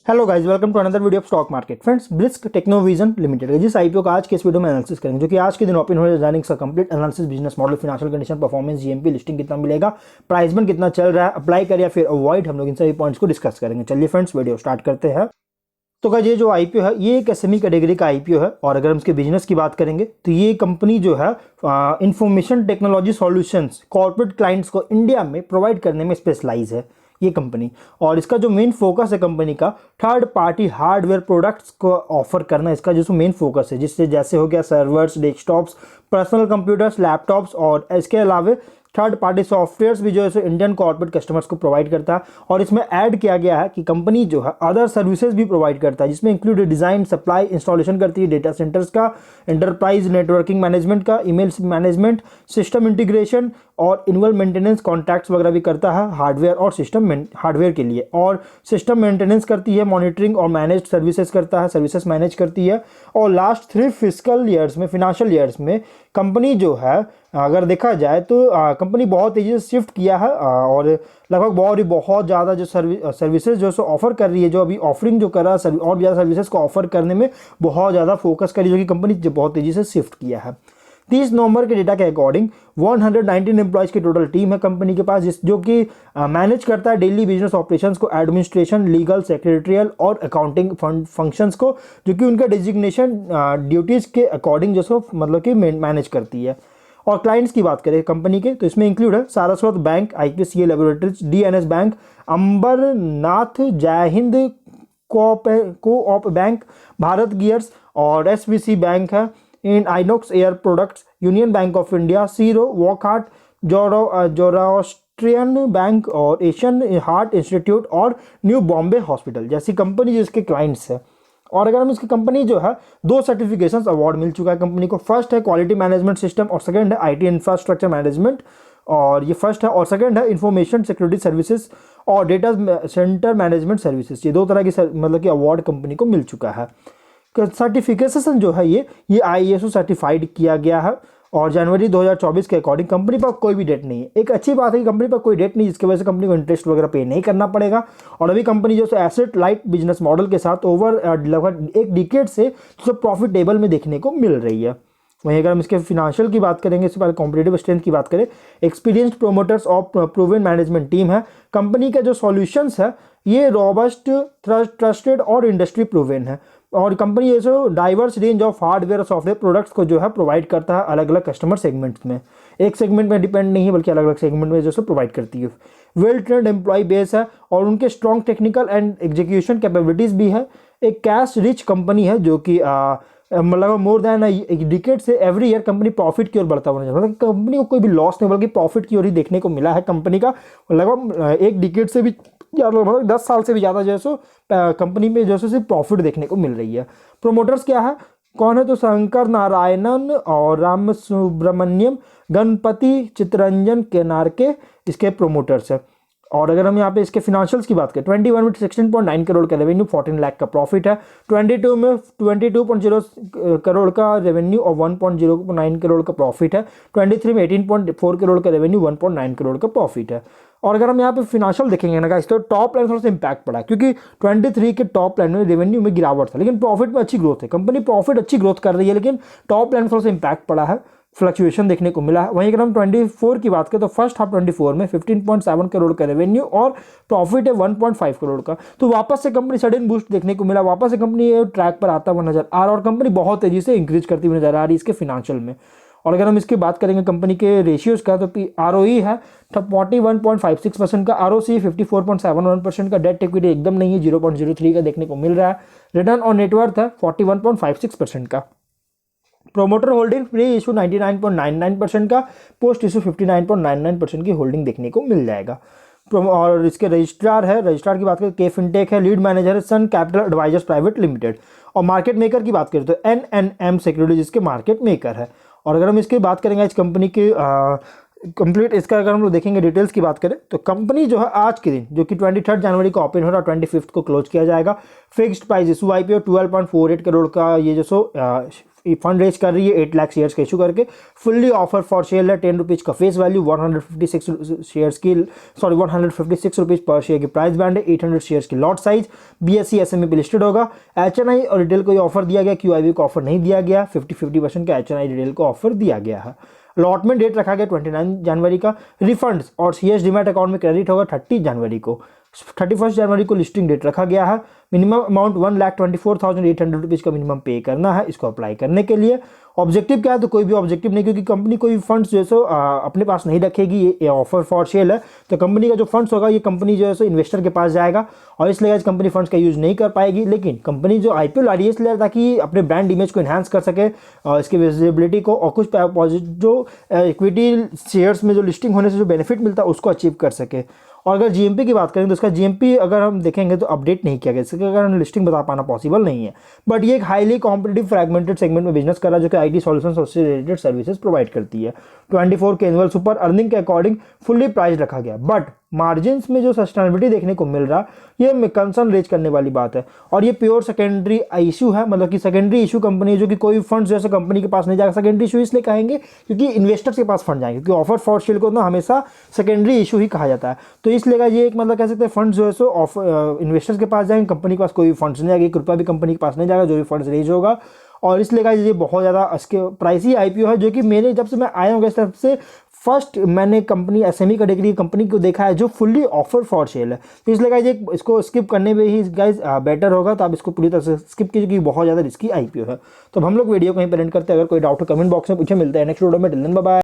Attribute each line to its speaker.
Speaker 1: Hello guys, welcome to another video of stock market. Friends, Brisk Technovision limited जिस IPO का आज के इस वीडियो में एनालिसिस करेंगे, जो कि आज के दिन ओपन हो जाने का complete analysis, business model, financial condition, performance, GMP, listing कितना मिलेगा, प्राइस बैंड कितना चल रहा है, अप्लाई कर या फिर अवॉइड, हम लोग इन सभी पॉइंट्स को डिस्कस करेंगे। चलिए फ्रेंड्स, वीडियो स्टार्ट करते हैं। तो गाइस, ये जो आईपीओ है ये एक एसएमई कैटेगरी का आईपीओ है, और अगर हम इसके बिजनेस की बात करेंगे तो ये कंपनी जो है information technology solutions corporate clients को इंडिया में प्रोवाइड करने में स्पेशलाइज है ये कंपनी। और इसका जो मेन फोकस है कंपनी का, थर्ड पार्टी हार्डवेयर प्रोडक्ट्स को ऑफर करना इसका जो मेन फोकस है, जिससे जैसे हो गया servers, desktops, personal computers, laptops, और इसके अलावा थर्ड पार्टी सॉफ्टवेयर्स भी जो है इंडियन कॉर्पोरेट कस्टमर्स को प्रोवाइड करता है। और इसमें ऐड किया गया है कि कंपनी जो है अदर सर्विसेज भी प्रोवाइड करता है, जिसमें इंक्लूड डिजाइन, सप्लाई, इंस्टॉलेशन करती है डेटा सेंटर्स का, एंटरप्राइज नेटवर्किंग मैनेजमेंट का, ईमेल मैनेजमेंट, सिस्टम इंटीग्रेशन और इनवल मेंटेनेंस कॉन्ट्रैक्ट्स वगैरह भी करता है हार्डवेयर और सिस्टम हार्डवेयर के लिए, और सिस्टम मेंटेनेंस करती है, मॉनिटरिंग और मैनेज सर्विसेज करता है, सर्विसेज मैनेज करती है। और लास्ट 3 फिजिकल ईयर्स में, फिनेंशियल ईयर्स में कंपनी जो है अगर देखा जाए तो कंपनी बहुत तेज़ी से शिफ्ट किया है, और लगभग बहुत ज़्यादा जो सर्विसेज जो सो ऑफर कर रही है, जो अभी ऑफरिंग जो कर रहा है और भी ज़्यादा सर्विसेज को ऑफर करने में बहुत ज़्यादा फोकस करी, जो कि कंपनी जो बहुत तेज़ी से शिफ्ट किया है। 30 नवंबर के डेटा के अकॉर्डिंग 119 एम्प्लॉयज़ की टोटल टीम है कंपनी के पास, जो कि मैनेज करता है डेली बिजनेस ऑपरेशंस को, एडमिनिस्ट्रेशन, लीगल, सेक्रेटरियल और अकाउंटिंग फंक्शंस को, जो कि उनका डिजिग्नेशन ड्यूटीज़ के अकॉर्डिंग जो सो मतलब कि मैनेज करती है। और क्लाइंट्स की बात करें कंपनी के, तो इसमें इंक्लूड है Saraswat bank, IPCA laboratories, DNS bank, Ambernath, Jai Hind co-op bank, Bharat gears और एसवीसी बैंक है, इन Inox air products, union bank of India, सीरो, वॉकहार्ट, जोरास्ट्रियन बैंक और एशियन हार्ट इंस्टीट्यूट और न्यू बॉम्बे हॉस्पिटल जैसी कंपनी जिसके क्लाइंट्स है। और अगर हम इसकी कंपनी जो है 2 सर्टिफिकेशंस अवार्ड मिल चुका है कंपनी को। फर्स्ट है क्वालिटी मैनेजमेंट सिस्टम और सेकंड है आईटी इंफ्रास्ट्रक्चर मैनेजमेंट, और ये फर्स्ट है, और सेकंड है इंफॉर्मेशन सिक्योरिटी सर्विसेज और डेटा सेंटर मैनेजमेंट सर्विसेज। ये 2 तरह की मतलब कि अवार्ड कंपनी को मिल चुका है। सर्टिफिकेशन जो है ये आईएसओ सर्टिफाइड किया गया है, और जनवरी 2024 के अकॉर्डिंग कंपनी पर कोई भी डेट नहीं है। एक अच्छी बात है कि कंपनी पर कोई डेट नहीं, जिसकी वजह से कंपनी को इंटरेस्ट वगैरह पे नहीं करना पड़ेगा। और अभी कंपनी जो है एसेट लाइट बिजनेस मॉडल के साथ ओवर लगभग 1 डिकेड से जो प्रॉफिटेबल में देखने को मिल रही है। वहीं अगर हम इसके फिनेंशियल की बात करेंगे, इससे पहले कॉम्पिटिटिव स्ट्रेंथ की बात करें, एक्सपीरियंस्ड प्रोमोटर्स और प्रूवन मैनेजमेंट टीम है। कंपनी का जो सॉल्यूशंस है ये रॉबस्ट, ट्रस्टेड और इंडस्ट्री प्रूवन है। और कंपनी ये जो डाइवर्स रेंज ऑफ हार्डवेयर और सॉफ्टवेयर प्रोडक्ट्स को जो है प्रोवाइड करता है अलग अलग कस्टमर सेगमेंट्स में, एक सेगमेंट में डिपेंड नहीं है बल्कि अलग अलग सेगमेंट में जो है प्रोवाइड करती है। वेल ट्रेंड एम्प्लॉय बेस है और उनके strong technical and execution capabilities भी है। एक कैश रिच कंपनी है, जो कि मतलब मोर देन एक डिकेड से एवरी ईयर कंपनी प्रॉफिट की ओर बढ़ता हुआ नजर, मतलब कंपनी को कोई भी लॉस नहीं बल्कि प्रॉफिट की ओर ही देखने को मिला है। कंपनी का लगभग 1 डिकेड से भी लगभग 10 साल से भी ज़्यादा जो है सो कंपनी में जो है सिर्फ प्रॉफिट देखने को मिल रही है। प्रोमोटर्स क्या है, कौन है, तो शंकर नारायणन और राम सुब्रमण्यम, गणपति चित्रंजन केनारके इसके प्रोमोटर्स है। और अगर हम यहाँ पे इसके फिनेंशियल्स की बात करें, 21 में 16.9 करोड़ का रेवेन्यू, 14 लाख का प्रॉफिट है। 22 में 22.0 करोड़ का रेवेन्यू और 1.09 करोड़ का प्रॉफिट है। 23 में 18.4 करोड़ का रेवेन्यू, 1.9 करोड़ का प्रॉफिट है। और अगर हम यहाँ पे फिनेंशियल देखेंगे ना गाइस, तो टॉप लाइन थोड़ा सा इंपैक्ट पड़ा, क्योंकि 23 के टॉप लाइन में रेवेन्यू में गिरावट था, लेकिन प्रॉफिट में अच्छी ग्रोथ है। कंपनी प्रॉफिट अच्छी ग्रोथ कर रही है, लेकिन टॉप लाइन थोड़ा सा इंपैक्ट पड़ा है, फ्लक्चुएशन देखने को मिला है। वहीं अगर हम 24 की बात करें, तो फर्स्ट हाफ 24 में 15.7 करोड़ का रेवेन्यू और प्रॉफिट है 1.5 करोड़ का। तो वापस से कंपनी सडन बूस्ट देखने को मिला, वापस से कंपनी ट्रैक पर आता हुआ नजर आ रहा, और कंपनी बहुत तेजी से इंक्रीज करती हुई नजर आ रही है इसके फिनेंशियल में। और अगर हम इसकी बात करेंगे कंपनी के रेशियोज का, तो ROE है 41.56% का, ROC 54.71% का, डेट इक्विटी एकदम नहीं है, 0.03 का देखने को मिल रहा है। रिटर्न ऑन नेटवर्थ है 41.56% का। प्रोमोटर होल्डिंग प्री इशू 99.99% का, पोस्ट इशू 59.99% की होल्डिंग देखने को मिल जाएगा। और इसके रजिस्ट्रार है, रजिस्ट्रार की बात करें के फिनटेक है, लीड मैनेजर है सन कैपिटल एडवाइजर्स प्राइवेट लिमिटेड। और मार्केट मेकर की बात करें तो NNM सिक्योरिटीज इसके मार्केट मेकर है। और अगर हम इसकी बात करेंगे इस कंपनी के कंप्लीट इसका अगर हम लोग देखेंगे डिटेल्स की बात करें तो कंपनी जो है आज के दिन जो कि 23 जनवरी को ओपन हो रहा है, 25 को क्लोज किया जाएगा। Fixed price issue IPO 12.48 crore का ये जो सो फंड रेज कर रही है 8 लाख शेयर्स का इशू करके। फुल्ली ऑफर फॉर शेयर है, 10 रुपीज़ का फेस वैल्यू, 156 शेयर्स की 156 रुपीज़ पर शेयर की प्राइस बैंड है, 800 शेयर्स की लॉट साइज, BSE SME पे लिस्टेड होगा। HNI और रिटेल को ये ऑफर दिया गया, QIB को ऑफर नहीं दिया गया। 50-50% का HNI रिटेल को ऑफर दिया गया है। अलॉटमेंट डेट रखा गया 29 जनवरी का। रिफंड्स और CS डीमैट अकाउंट में क्रेडिट होगा 30 जनवरी को। 31 जनवरी को लिस्टिंग डेट रखा गया है। मिनिमम अमाउंट 1,24,800 रुपीज़ का मिनिमम पे करना है इसको अप्लाई करने के लिए। ऑब्जेक्टिव क्या है, तो कोई भी ऑब्जेक्टिव नहीं, क्योंकि कंपनी कोई फंड्स जो है सो अपने पास नहीं रखेगी। ये ऑफर फॉर सेल है, तो कंपनी का जो फंड्स होगा ये कंपनी जो है सो इन्वेस्टर के पास जाएगा और इसलिए कंपनी फंड्स का यूज़ नहीं कर पाएगी। लेकिन कंपनी जो IPO ला रही है इसलिए ताकि अपने ब्रांड इमेज को इन्हांस कर सके और इसकी विजिबिलिटी को और कुछ जो इक्विटी शेयर्स में जो लिस्टिंग होने से जो बेनिफिट मिलता है उसको अचीव कर सके। और अगर GMP की बात करें तो उसका GMP अगर हम देखेंगे तो अपडेट नहीं किया गया, इसके अगर हम लिस्टिंग बता पाना पॉसिबल नहीं है। बट ये एक हाईली कॉम्पिटिटिव फ्रैगमेंटेड सेगमेंट में बिजनेस कर रहा है जो कि IT सॉल्यूशंस और उससे रिलेटेड सर्विसेज प्रोवाइड करती है। 24 के एनुअल सुपर अर्निंग के अकॉर्डिंग फुल्ली प्राइस रखा गया। बट मार्जिन्स में जो सस्टेनेबिलिटी देखने को मिल रहा ये कंसर्न रेज करने वाली बात है। और ये प्योर सेकेंडरी इशू है, मतलब कि सेकेंडरी इशू कंपनी जो कि कोई फंड जैसे कंपनी के पास नहीं जाएगा। सेकेंडरी इशू इसलिए कहेंगे क्योंकि इन्वेस्टर्स के पास फंड जाएंगे, क्योंकि ऑफर फॉर सेल को ना हमेशा सेकेंडरी इशू ही कहा जाता है। तो इसलिए ये एक मतलब कह सकते हैं फंड जो है सो इन्वेस्टर्स के पास जाएंगे, कंपनी के पास कोई फंड्स नहीं जाएगा, 1 रुपया भी कंपनी के पास नहीं जाएगा जो भी फंड्स रेज होगा। और इसलिए ये बहुत ज़्यादा इसके प्राइसी IPO है, जो कि मेरे जब से मैं आया हूँ तब से फर्स्ट मैंने कंपनी SME कैटेगरी की कंपनी को देखा है जो फुल्ली ऑफर फॉर सेल है। तो इसलिए गाइज इसको स्किप करने में ही गाइज बेटर होगा, तो आप इसको पूरी तरह से स्किप कीजिए क्योंकि बहुत ज़्यादा रिस्की IPO है। तो हम लोग वीडियो कहीं पर एंड करते हैं। अगर कोई डाउट हो कमेंट बॉक्स में पूछे। मिलते हैं नेक्स्ट वीडियो में। Till then bye bye.